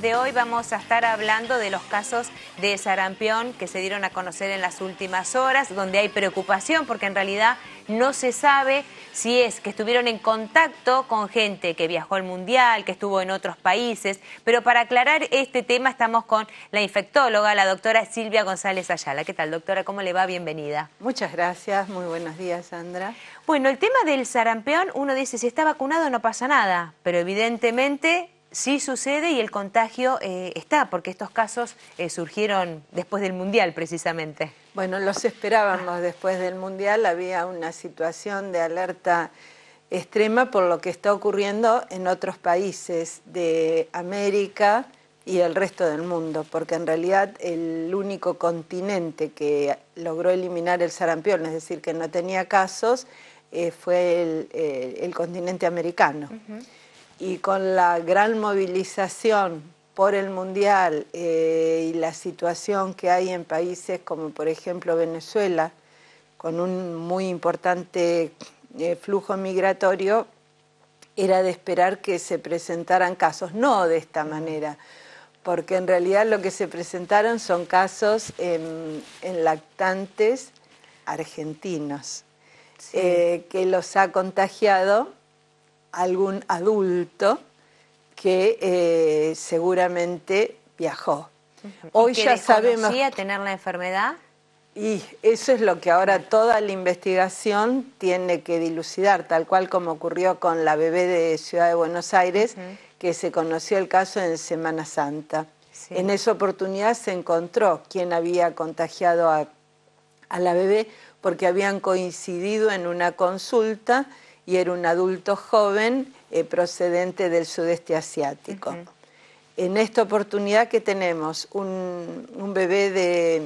de hoy vamos a estar hablando de los casos de sarampión que se dieron a conocer en las últimas horas, donde hay preocupación porque en realidad no se sabe si es que estuvieron en contacto con gente que viajó al Mundial, que estuvo en otros países, pero para aclarar este tema estamos con la infectóloga, la doctora Silvia González Ayala. ¿Qué tal, doctora? ¿Cómo le va? Bienvenida. Muchas gracias, muy buenos días, Sandra. Bueno, el tema del sarampión, uno dice, si está vacunado no pasa nada, pero evidentemente sí sucede y el contagio está, porque estos casos surgieron después del Mundial precisamente. Bueno, los esperábamos después del Mundial, había una situación de alerta extrema por lo que está ocurriendo en otros países de América y el resto del mundo, porque en realidad el único continente que logró eliminar el sarampión, es decir, que no tenía casos, fue el continente americano. Y con la gran movilización por el Mundial y la situación que hay en países como por ejemplo Venezuela, con un muy importante flujo migratorio, era de esperar que se presentaran casos, no de esta manera, porque en realidad lo que se presentaron son casos en lactantes argentinos, sí, que los ha contagiado algún adulto que seguramente viajó. Hoy ya sabemos que tener la enfermedad. Y eso es lo que ahora toda la investigación tiene que dilucidar, tal cual como ocurrió con la bebé de Ciudad de Buenos Aires, que se conoció el caso en Semana Santa. Sí. En esa oportunidad se encontró quién había contagiado a la bebé, porque habían coincidido en una consulta y era un adulto joven procedente del sudeste asiático. En esta oportunidad que tenemos un bebé de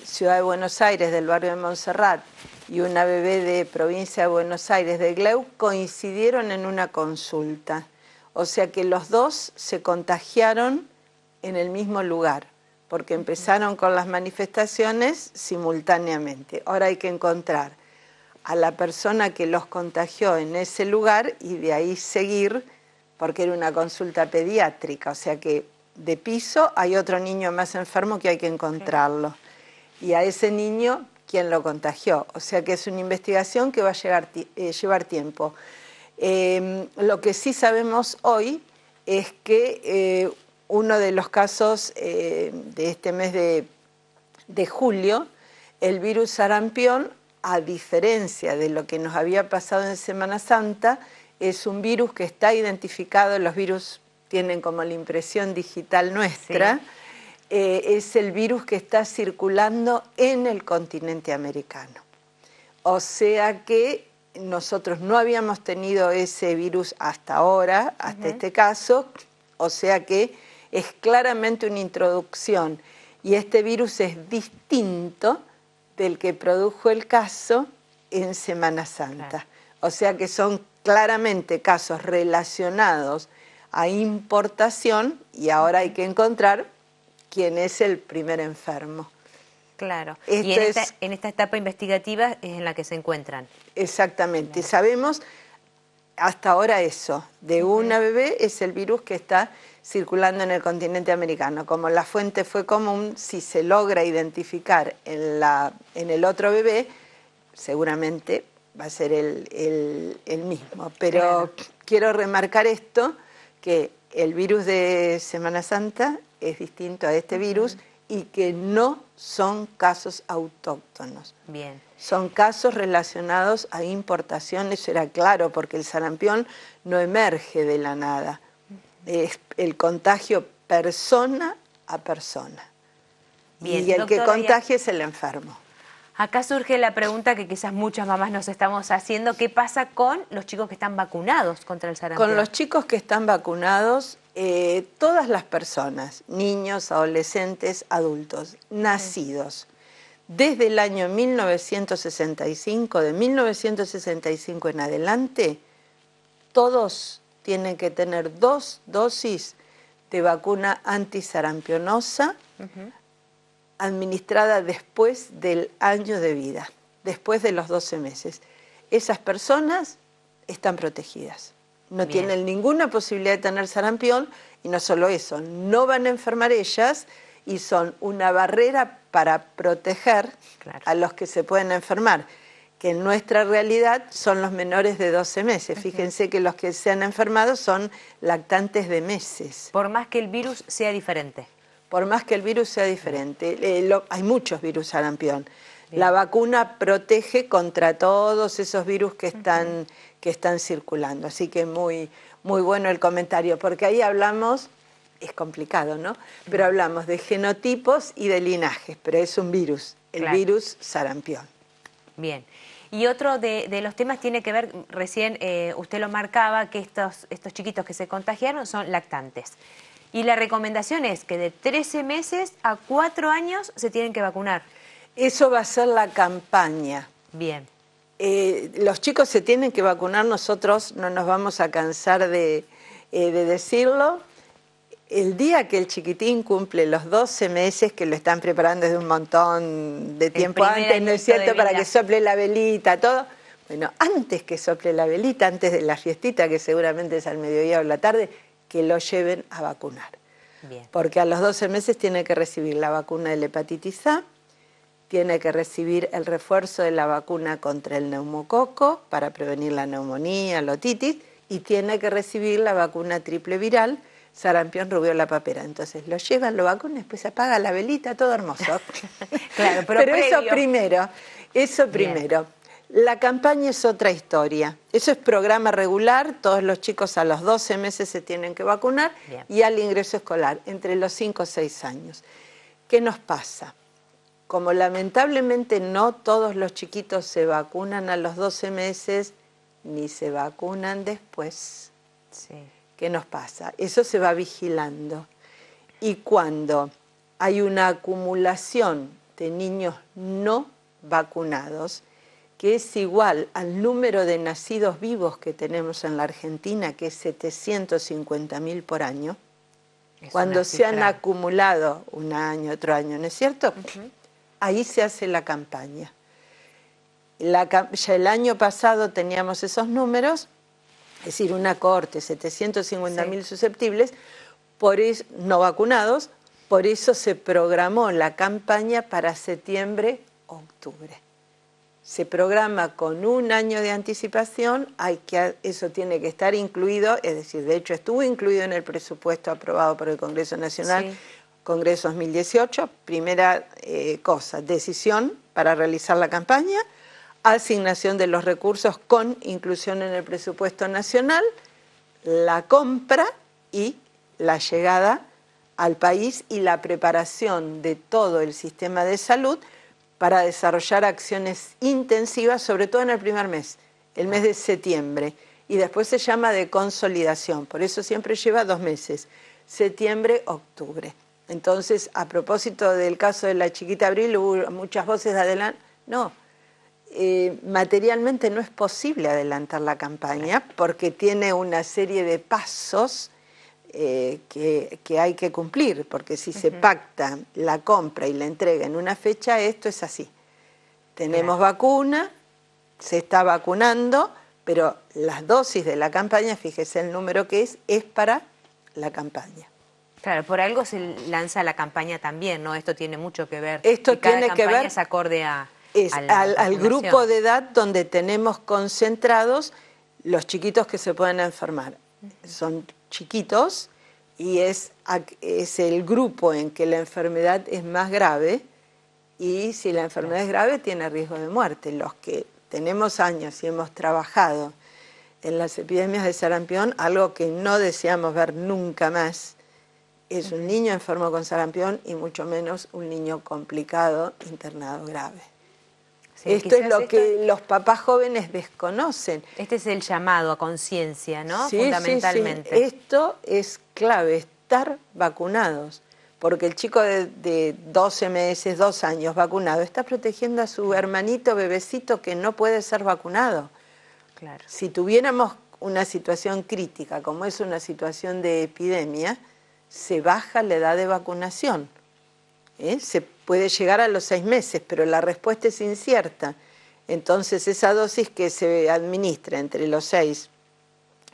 Ciudad de Buenos Aires, del barrio de Montserrat, y una bebé de provincia de Buenos Aires, de Gleu, coincidieron en una consulta. O sea que los dos se contagiaron en el mismo lugar, porque empezaron con las manifestaciones simultáneamente. Ahora hay que encontrar a la persona que los contagió en ese lugar y de ahí seguir, porque era una consulta pediátrica, o sea que de piso hay otro niño más enfermo que hay que encontrarlo. Y a ese niño, ¿quién lo contagió? O sea que es una investigación que va a llevar tiempo. Lo que sí sabemos hoy es que uno de los casos de este mes de julio, el virus sarampión, a diferencia de lo que nos había pasado en Semana Santa, es un virus que está identificado, los virus tienen como la impresión digital nuestra, sí. Es el virus que está circulando en el continente americano. O sea que nosotros no habíamos tenido ese virus hasta ahora, hasta este caso, o sea que es claramente una introducción. Y este virus es distinto del que produjo el caso en Semana Santa. Claro. O sea que son claramente casos relacionados a importación y ahora hay que encontrar quién es el primer enfermo. Claro, y en esta etapa investigativa es en la que se encuentran. Exactamente, claro. Sabemos hasta ahora eso, de una bebé es el virus que está circulando en el continente americano. Como la fuente fue común, si se logra identificar en el otro bebé, seguramente va a ser el mismo. Pero claro, quiero remarcar esto, que el virus de Semana Santa es distinto a este virus y que no son casos autóctonos. Bien. Son casos relacionados a importación, eso era claro, porque el sarampión no emerge de la nada. Es el contagio persona a persona. Bien, y el doctora, que contagia es el enfermo. Acá surge la pregunta que quizás muchas mamás nos estamos haciendo, ¿qué pasa con los chicos que están vacunados contra el sarampión? Con los chicos que están vacunados, todas las personas, niños, adolescentes, adultos, nacidos desde el año 1965, de 1965 en adelante, todos tienen que tener 2 dosis de vacuna antisarampionosa administrada después del año de vida, después de los 12 meses. Esas personas están protegidas, no tienen ninguna posibilidad de tener sarampión y no solo eso, no van a enfermar ellas y son una barrera para proteger a los que se pueden enfermar, que en nuestra realidad son los menores de 12 meses. Fíjense que los que se han enfermado son lactantes de meses. Por más que el virus sea diferente. Por más que el virus sea diferente. Hay muchos virus sarampión. La vacuna protege contra todos esos virus que están circulando. Así que muy bueno el comentario, porque ahí hablamos, es complicado, ¿no? Pero hablamos de genotipos y de linajes, pero es un virus, el virus sarampión. Bien. Y otro de los temas tiene que ver, recién usted lo marcaba, que estos chiquitos que se contagiaron son lactantes. Y la recomendación es que de 13 meses a 4 años se tienen que vacunar. Eso va a ser la campaña. Bien. Los chicos se tienen que vacunar, nosotros no nos vamos a cansar de decirlo. El día que el chiquitín cumple los 12 meses, que lo están preparando desde un montón de tiempo antes, ¿no es cierto?, para que sople la velita, todo. Bueno, antes que sople la velita, antes de la fiestita, que seguramente es al mediodía o la tarde, que lo lleven a vacunar. Bien. Porque a los 12 meses tiene que recibir la vacuna de la hepatitis A, tiene que recibir el refuerzo de la vacuna contra el neumococo para prevenir la neumonía, la otitis, y tiene que recibir la vacuna triple viral, sarampión, rubiola, papera. Entonces lo llevan, lo vacunan, después se apaga la velita, todo hermoso. Claro, pero eso primero. La campaña es otra historia. Eso es programa regular, todos los chicos a los 12 meses se tienen que vacunar. Bien. Y al ingreso escolar, entre los 5 o 6 años. ¿Qué nos pasa? Como lamentablemente no todos los chiquitos se vacunan a los 12 meses, ni se vacunan después. Sí. ¿Qué nos pasa? Eso se va vigilando. Y cuando hay una acumulación de niños no vacunados, que es igual al número de nacidos vivos que tenemos en la Argentina, que es 750.000 por año, cuando se han acumulado un año, otro año, ¿no es cierto? Ahí se hace la campaña. Ya el año pasado teníamos esos números, es decir, una cohorte, 750.000 susceptibles, no vacunados, por eso se programó la campaña para septiembre, octubre. Se programa con un año de anticipación, eso tiene que estar incluido, es decir, de hecho estuvo incluido en el presupuesto aprobado por el Congreso Nacional, Congreso 2018, primera cosa, decisión para realizar la campaña, asignación de los recursos con inclusión en el presupuesto nacional, la compra y la llegada al país y la preparación de todo el sistema de salud para desarrollar acciones intensivas, sobre todo en el primer mes, el mes de septiembre, y después se llama de consolidación, por eso siempre lleva 2 meses, septiembre, octubre. Entonces, a propósito del caso de la chiquita Abril, hubo muchas voces de adelante, no, materialmente no es posible adelantar la campaña porque tiene una serie de pasos que hay que cumplir, porque si se pacta la compra y la entrega en una fecha, esto es así. Tenemos vacuna, se está vacunando, pero las dosis de la campaña, fíjese el número que es para la campaña. Claro, por algo se lanza la campaña también, ¿no? Esto tiene mucho que ver. Esto tiene que ver, es acorde al grupo de edad donde tenemos concentrados los chiquitos que se pueden enfermar. Son chiquitos y es el grupo en que la enfermedad es más grave, y si la enfermedad es grave tiene riesgo de muerte. Los que tenemos años y hemos trabajado en las epidemias de sarampión, algo que no deseamos ver nunca más, es un niño enfermo con sarampión y mucho menos un niño complicado, internado grave. Sí, esto es lo que los papás jóvenes desconocen. Este es el llamado a conciencia, ¿no? Sí, fundamentalmente. Sí. Esto es clave, estar vacunados, porque el chico de 12 meses, 2 años vacunado, está protegiendo a su hermanito bebecito que no puede ser vacunado. Claro. Si tuviéramos una situación crítica, como es una situación de epidemia, se baja la edad de vacunación. Se puede llegar a los 6 meses, pero la respuesta es incierta. Entonces esa dosis que se administra entre los 6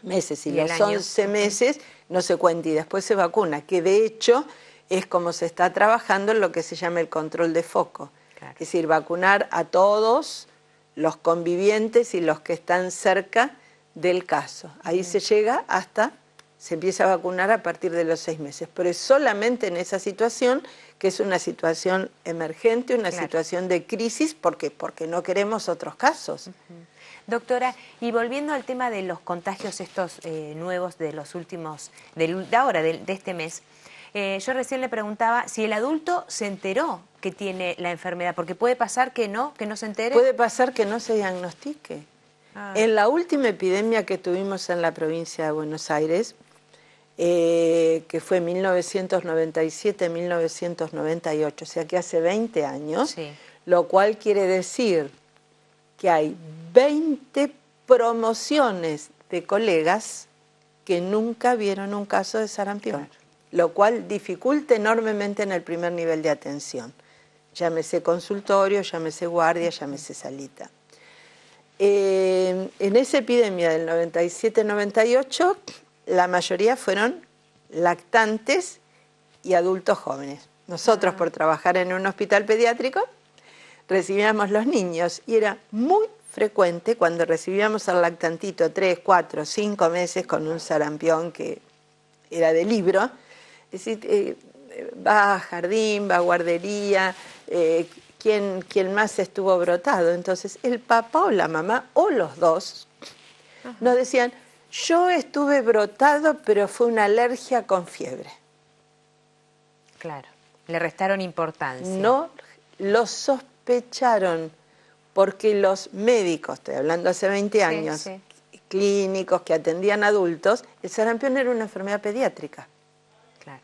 meses y los 11 meses no se cuenta y después se vacuna, que de hecho es como se está trabajando en lo que se llama el control de foco. Claro. Es decir, vacunar a todos los convivientes y los que están cerca del caso. Ahí se llega hasta, se empieza a vacunar a partir de los 6 meses, pero es solamente en esa situación, que es una situación emergente, una situación de crisis, porque no queremos otros casos. Doctora, y volviendo al tema de los contagios estos nuevos de los últimos, de ahora, de este mes, yo recién le preguntaba si el adulto se enteró que tiene la enfermedad, porque puede pasar que no se entere. Puede pasar que no se diagnostique. En la última epidemia que tuvimos en la provincia de Buenos Aires, que fue 1997-1998, o sea que hace 20 años, sí, lo cual quiere decir que hay 20 promociones de colegas que nunca vieron un caso de sarampión, lo cual dificulta enormemente en el primer nivel de atención. Llámese consultorio, llámese guardia, llámese salita. En esa epidemia del 97-98, la mayoría fueron lactantes y adultos jóvenes. Nosotros, por trabajar en un hospital pediátrico, recibíamos los niños y era muy frecuente cuando recibíamos al lactantito 3, 4, 5 meses con un sarampión que era de libro, es decir, va a jardín, va a guardería, ¿quién más estuvo brotado? Entonces el papá o la mamá o los dos nos decían, yo estuve brotado pero fue una alergia con fiebre. Claro, le restaron importancia. No lo sospecharon porque los médicos, estoy hablando hace 20 años, clínicos que atendían adultos, el sarampión era una enfermedad pediátrica. Claro.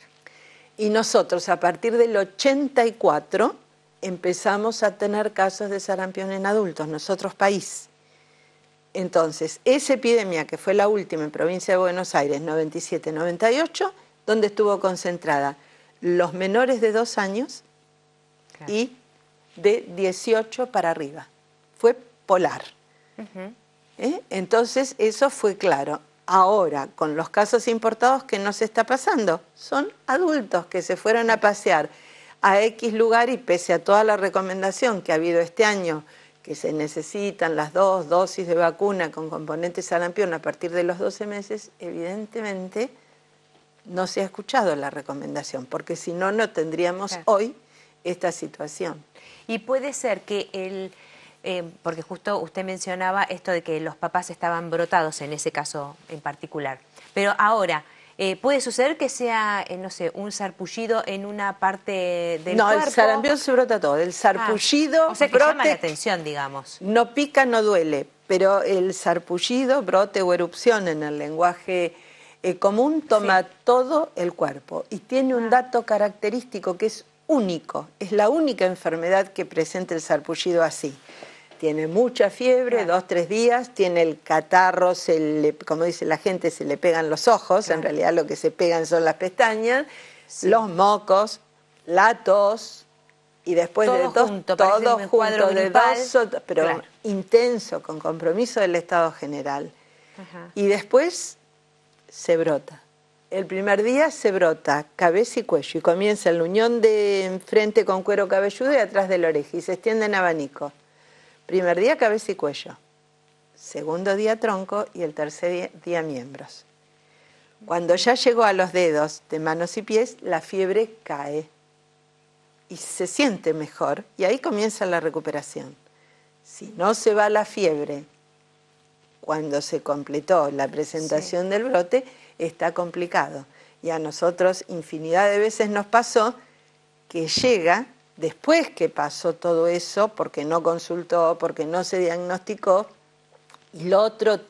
Y nosotros a partir del 84 empezamos a tener casos de sarampión en adultos, nosotros país. Entonces, esa epidemia que fue la última en provincia de Buenos Aires, 97-98, donde estuvo concentrada los menores de 2 años y de 18 para arriba. Fue polar. Entonces, eso fue claro. Ahora, con los casos importados, ¿qué nos está pasando? Son adultos que se fueron a pasear a X lugar y pese a toda la recomendación que ha habido este año, que se necesitan las 2 dosis de vacuna con componente sarampión a partir de los 12 meses, evidentemente no se ha escuchado la recomendación, porque si no, no tendríamos hoy esta situación. Y puede ser que porque justo usted mencionaba esto de que los papás estaban brotados en ese caso en particular, pero ahora, ¿puede suceder que sea, no sé, un sarpullido en una parte del cuerpo? No, el sarampión se brota todo, el sarpullido, o sea que llama la atención, digamos. No pica, no duele, pero el sarpullido, brote o erupción en el lenguaje común toma todo el cuerpo y tiene un dato característico que es único, es la única enfermedad que presenta el sarpullido así. Tiene mucha fiebre, 2, 3 días, tiene el catarro, como dice la gente, se le pegan los ojos, en realidad lo que se pegan son las pestañas, los mocos, la tos, y después todo de todo junto de 2, pero intenso, con compromiso del Estado General. Y después se brota. El primer día se brota cabeza y cuello y comienza el uñón de enfrente con cuero cabelludo y atrás de la oreja y se extiende en abanico. Primer día cabeza y cuello, segundo día tronco y el tercer día miembros. Cuando ya llegó a los dedos de manos y pies, la fiebre cae y se siente mejor y ahí comienza la recuperación. Si no se va la fiebre cuando se completó la presentación del brote, está complicado. Y a nosotros infinidad de veces nos pasó que llega, después que pasó todo eso, porque no consultó, porque no se diagnosticó, y lo otro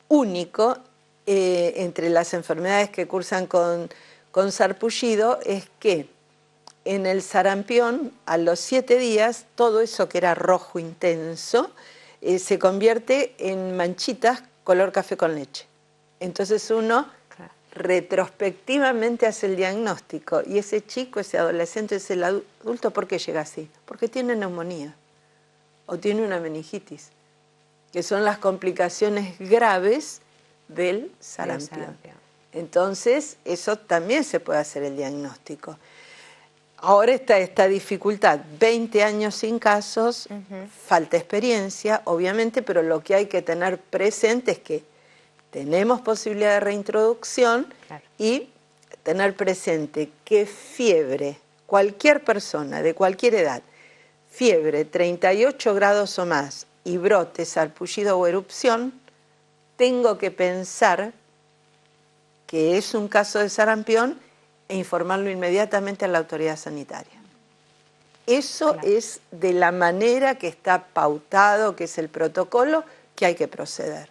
único entre las enfermedades que cursan con sarpullido es que en el sarampión, a los 7 días, todo eso que era rojo intenso se convierte en manchitas color café con leche. Entonces uno retrospectivamente hace el diagnóstico y ese chico, ese adolescente, ese adulto, ¿por qué llega así? Porque tiene neumonía o tiene una meningitis, que son las complicaciones graves del sarampión. Entonces, eso también se puede hacer el diagnóstico. Ahora está esta dificultad, 20 años sin casos, falta experiencia, obviamente, pero lo que hay que tener presente es que tenemos posibilidad de reintroducción, claro, y tener presente que fiebre, cualquier persona de cualquier edad, fiebre 38 grados o más y brote, sarpullido o erupción, tengo que pensar que es un caso de sarampión e informarlo inmediatamente a la autoridad sanitaria. Eso, claro, es de la manera que está pautado, que es el protocolo, que hay que proceder.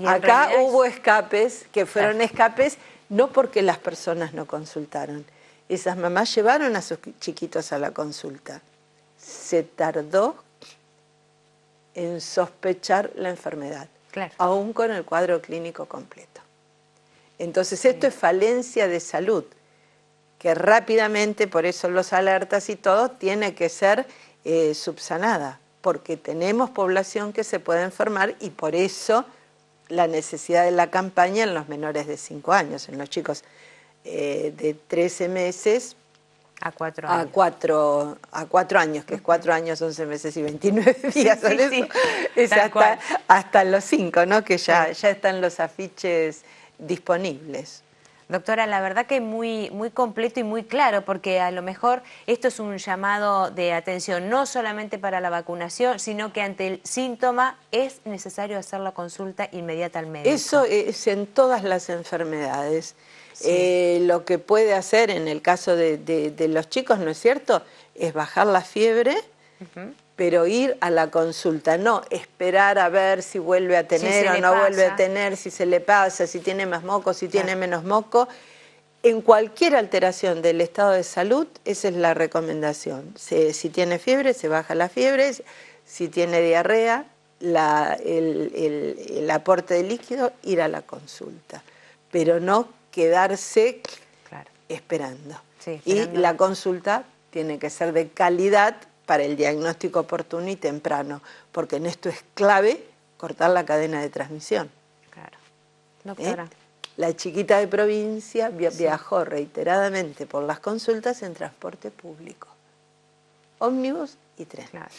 Acá hubo escapes, que fueron, claro, escapes no porque las personas no consultaron. Esas mamás llevaron a sus chiquitos a la consulta. Se tardó en sospechar la enfermedad, claro, aún con el cuadro clínico completo. Entonces, esto es falencia de salud, que rápidamente, por eso los alertas y todo, tiene que ser subsanada, porque tenemos población que se puede enfermar y por eso la necesidad de la campaña en los menores de 5 años, en los chicos de 13 meses a 4 años. A 4 años, que es 4 años, 11 meses y 29 días. Sí, sí, sí. Es hasta los 5, ¿no? Que ya están los afiches disponibles. Doctora, la verdad que muy completo y muy claro, porque a lo mejor esto es un llamado de atención no solamente para la vacunación, sino que ante el síntoma es necesario hacer la consulta inmediata al médico. Eso es en todas las enfermedades. Sí. Lo que puede hacer en el caso de los chicos, ¿no es cierto?, es bajar la fiebre, pero ir a la consulta, no esperar a ver si vuelve a tener o no vuelve a tener, si se le pasa, si tiene más moco, si tiene menos moco. En cualquier alteración del estado de salud, esa es la recomendación. Si tiene fiebre, se baja la fiebre, si tiene diarrea, el aporte de líquido, ir a la consulta, pero no quedarse esperando. Sí, y la consulta tiene que ser de calidad para el diagnóstico oportuno y temprano, porque en esto es clave cortar la cadena de transmisión. Claro. Doctora. La chiquita de provincia viajó reiteradamente por las consultas en transporte público, ómnibus y tren. Claro.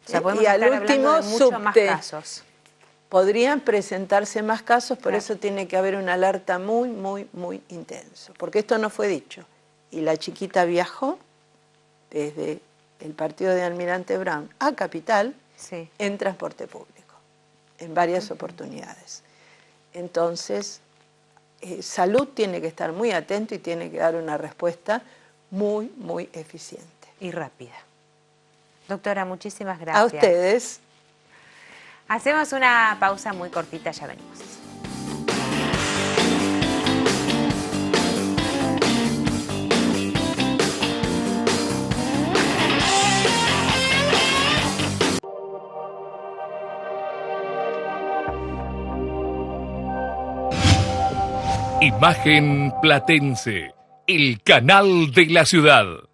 O sea, podemos estar hablando de muchos más casos. Podrían presentarse más casos, por eso tiene que haber una alerta muy, muy, muy intenso, porque esto no fue dicho. Y la chiquita viajó desde el partido de Almirante Brown a Capital en transporte público, en varias oportunidades. Entonces, salud tiene que estar muy atento y tiene que dar una respuesta muy, muy eficiente. Y rápida. Doctora, muchísimas gracias. A ustedes. Hacemos una pausa muy cortita, ya venimos. Imagen Platense, el canal de la ciudad.